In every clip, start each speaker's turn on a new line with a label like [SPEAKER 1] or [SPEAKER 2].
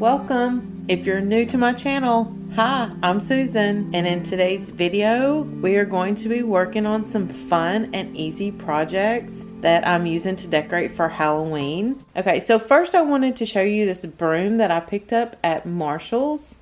[SPEAKER 1] Welcome! If you're new to my channel, hi, I'm Susan, and in today's video, we are going to be working on some fun and easy projects that I'm using to decorate for Halloween. Okay, so first I wanted to show you this broom that I picked up at Marshall's,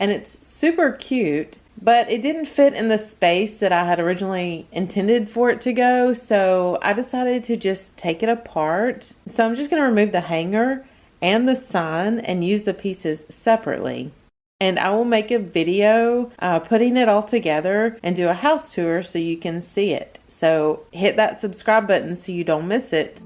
[SPEAKER 1] and it's super cute, but it didn't fit in the space that I had originally intended for it to go, so I decided to just take it apart. So I'm just going to remove the hanger and the sign and use the pieces separately. And I will make a video putting it all together and do a house tour so you can see it. So hit that subscribe button so you don't miss it.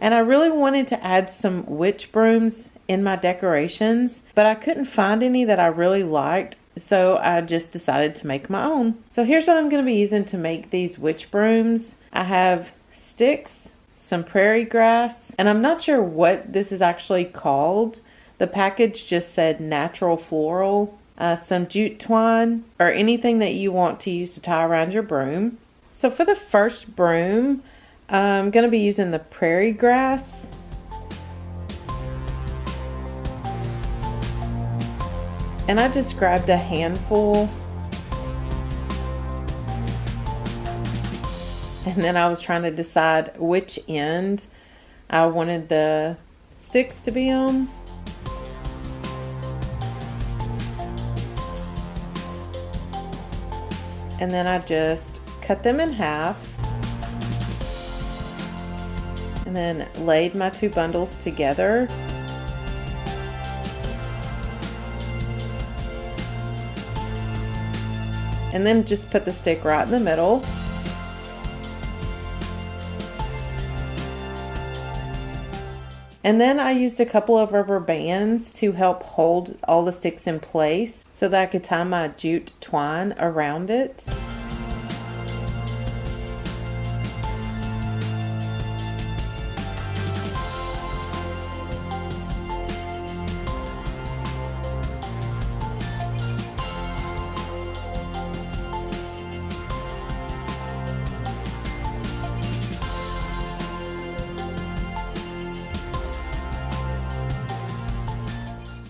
[SPEAKER 1] And I really wanted to add some witch brooms in my decorations, but I couldn't find any that I really liked, so I just decided to make my own. So here's what I'm going to be using to make these witch brooms. I have sticks, some prairie grass, and I'm not sure what this is actually called. The package just said natural floral, some jute twine, or anything that you want to use to tie around your broom. So for the first broom, I'm going to be using the prairie grass. And I just grabbed a handful. And then I was trying to decide which end I wanted the sticks to be on. And then I just cut them in half. And then laid my two bundles together. And then just put the stick right in the middle. And then I used a couple of rubber bands to help hold all the sticks in place so that I could tie my jute twine around it.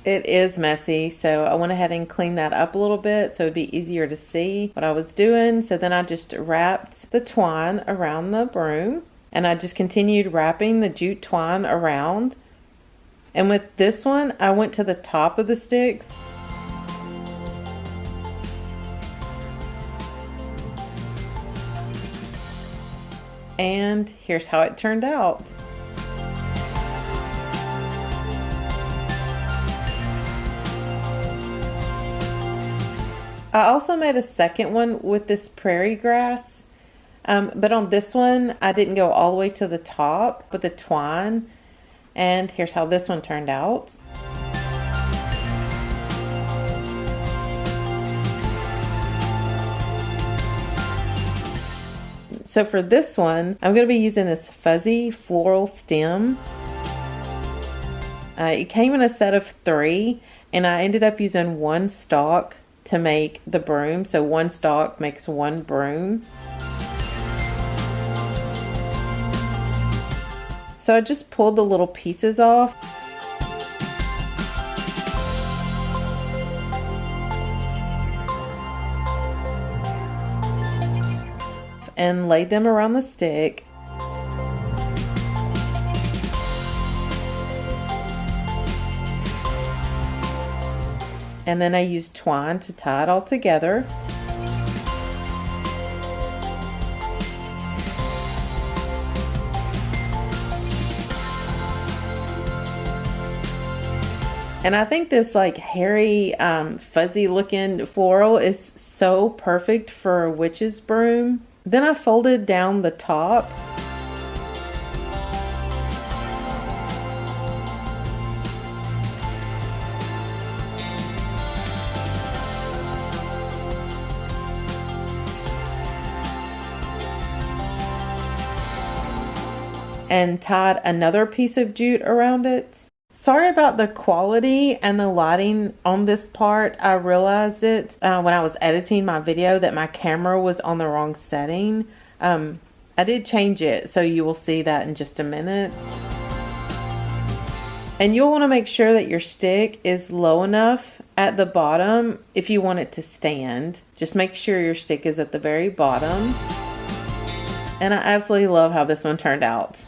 [SPEAKER 1] It is messy, so I went ahead and cleaned that up a little bit so it'd be easier to see what I was doing. So then I just wrapped the twine around the broom, and I just continued wrapping the jute twine around. And with this one, I went to the top of the sticks. And here's how it turned out. I also made a second one with this prairie grass, but on this one, I didn't go all the way to the top with the twine, and here's how this one turned out. So for this one, I'm going to be using this fuzzy floral stem. It came in a set of 3, and I ended up using one stalk to make the broom, so one stalk makes one broom. So I just pulled the little pieces off. And laid them around the stick. And then I used twine to tie it all together. And I think this like hairy, fuzzy looking floral is so perfect for a witch's broom. Then I folded down the top. And tied another piece of jute around it. Sorry about the quality and the lighting on this part. I realized it when I was editing my video that my camera was on the wrong setting. I did change it, so you will see that in just a minute. And you'll want to make sure that your stick is low enough at the bottom if you want it to stand. Just make sure your stick is at the very bottom. And I absolutely love how this one turned out.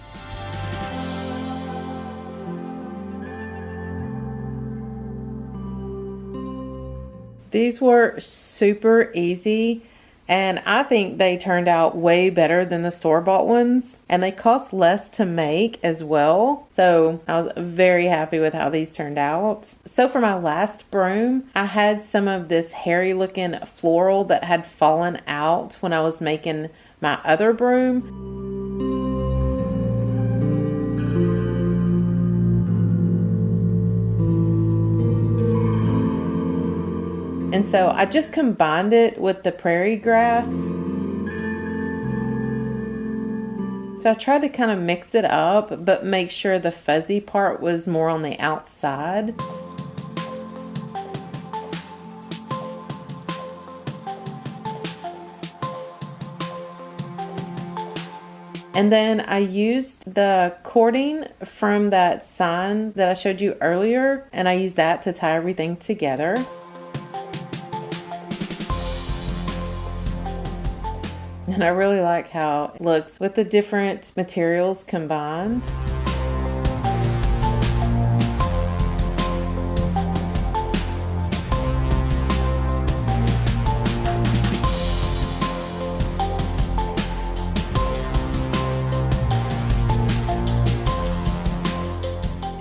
[SPEAKER 1] These were super easy, and I think they turned out way better than the store-bought ones, and they cost less to make as well. So I was very happy with how these turned out. So for my last broom, I had some of this hairy looking floral that had fallen out when I was making my other broom. And so I just combined it with the prairie grass. So I tried to kind of mix it up, but make sure the fuzzy part was more on the outside. And then I used the cording from that sign that I showed you earlier, and I used that to tie everything together. And I really like how it looks with the different materials combined.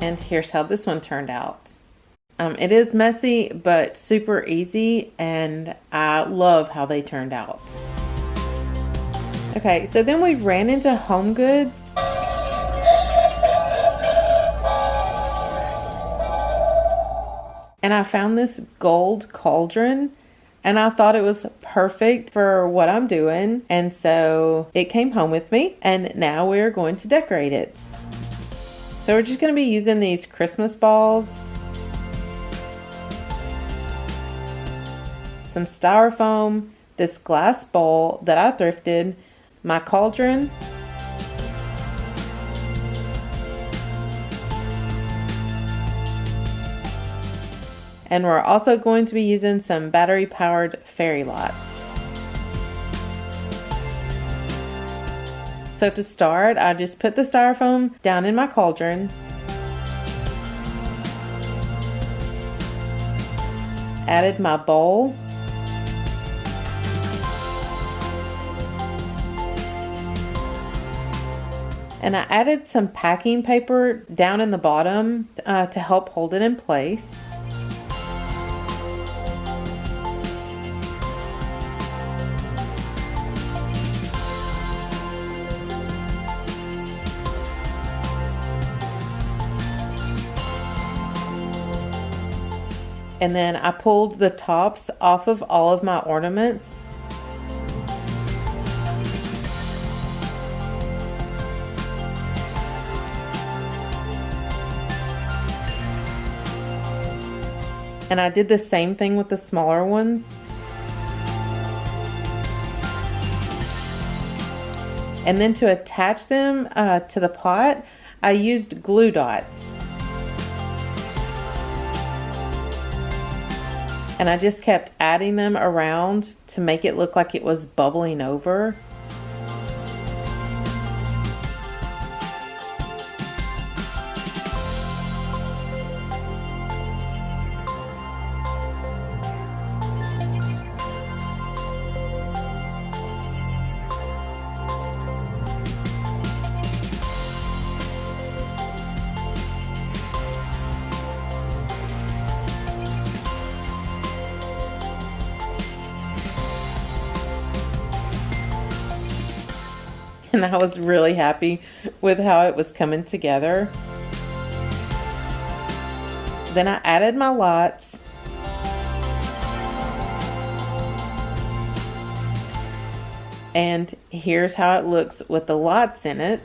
[SPEAKER 1] And here's how this one turned out. It is messy, but super easy, and I love how they turned out. Okay, so then we ran into Home Goods. And I found this gold cauldron, and I thought it was perfect for what I'm doing. And so it came home with me, and now we're going to decorate it. So we're just going to be using these Christmas balls, some styrofoam, this glass bowl that I thrifted, my cauldron, and we're also going to be using some battery powered fairy lights. So to start, I just put the styrofoam down in my cauldron, added my bowl, and I added some packing paper down in the bottom to help hold it in place. And then I pulled the tops off of all of my ornaments. And I did the same thing with the smaller ones. And then to attach them to the pot, I used glue dots. And I just kept adding them around to make it look like it was bubbling over. And I was really happy with how it was coming together. Then I added my lights. And here's how it looks with the lights in it.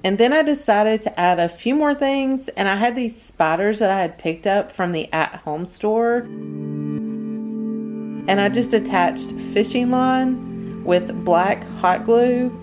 [SPEAKER 1] And then I decided to add a few more things, and I had these spiders that I had picked up from the at-home store. And I just attached fishing line with black hot glue.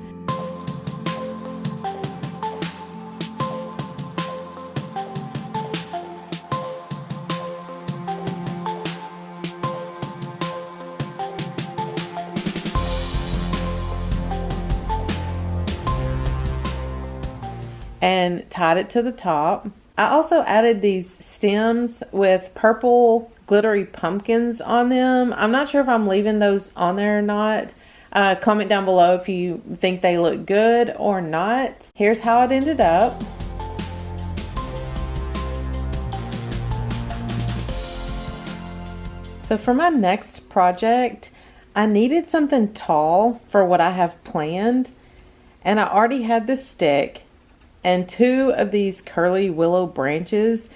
[SPEAKER 1] And tied it to the top. I also added these stems with purple glittery pumpkins on them. I'm not sure if I'm leaving those on there or not. Comment down below if you think they look good or not. Here's how it ended up. So for my next project, I needed something tall for what I have planned. And I already had the stick and 2 of these curly willow branches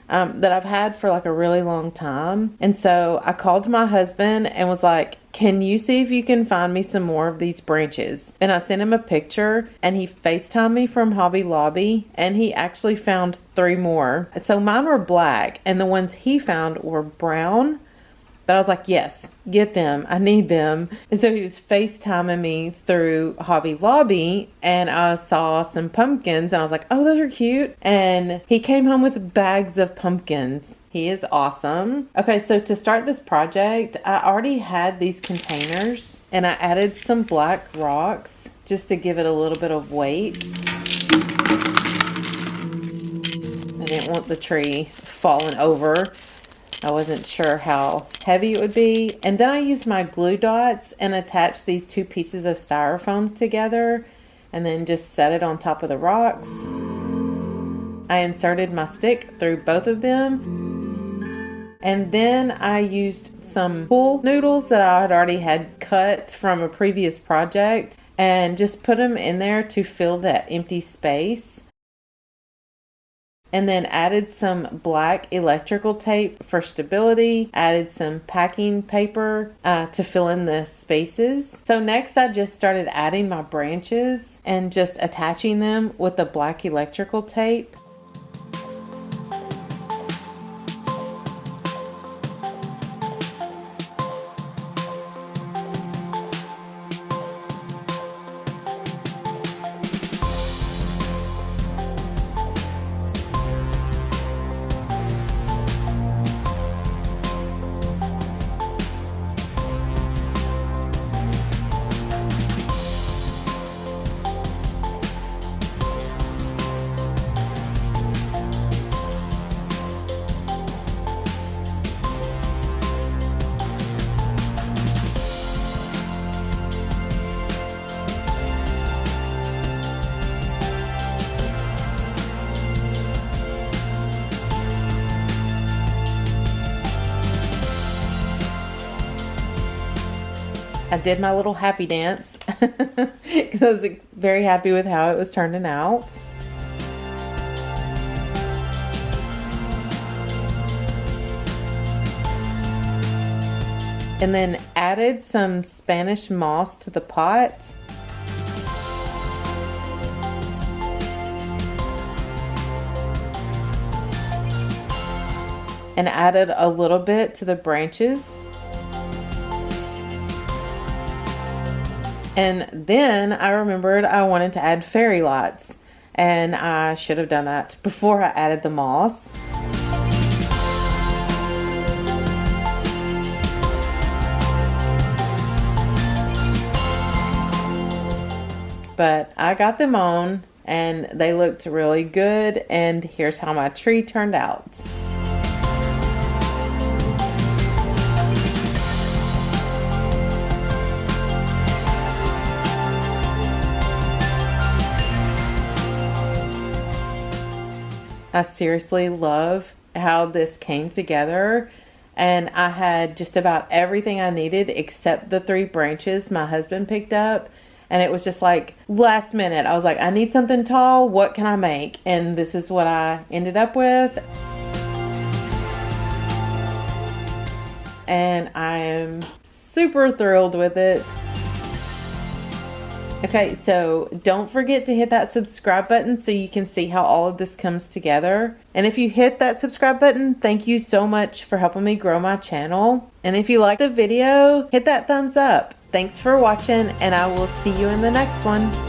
[SPEAKER 1] that I've had for like a really long time. And so I called my husband and was like, can you see if you can find me some more of these branches? And I sent him a picture, and he FaceTimed me from Hobby Lobby, and he actually found 3 more. So mine were black, and the ones he found were brown. But I was like, yes, get them. I need them. And so he was FaceTiming me through Hobby Lobby, and I saw some pumpkins, and I was like, oh, those are cute. And he came home with bags of pumpkins. He is awesome. Okay, so to start this project, I already had these containers, and I added some black rocks just to give it a little bit of weight. I didn't want the tree falling over. I wasn't sure how heavy it would be. And then I used my glue dots and attached these 2 pieces of styrofoam together and then just set it on top of the rocks. I inserted my stick through both of them. And then I used some pool noodles that I had cut from a previous project and just put them in there to fill that empty space. And then added some black electrical tape for stability, added some packing paper to fill in the spaces. So next I just started adding my branches and just attaching them with the black electrical tape. I did my little happy dance because I was very happy with how it was turning out. And then added some Spanish moss to the pot. And added a little bit to the branches. And then I remembered I wanted to add fairy lights, and I should have done that before I added the moss. But I got them on and they looked really good, and here's how my tree turned out. I seriously love how this came together, and I had just about everything I needed except the 3 branches my husband picked up, and it was just like last minute. I was like, I need something tall, what can I make? And this is what I ended up with. And I am super thrilled with it. Okay, so don't forget to hit that subscribe button so you can see how all of this comes together. And if you hit that subscribe button, thank you so much for helping me grow my channel. And if you like the video, hit that thumbs up. Thanks for watching, and I will see you in the next one.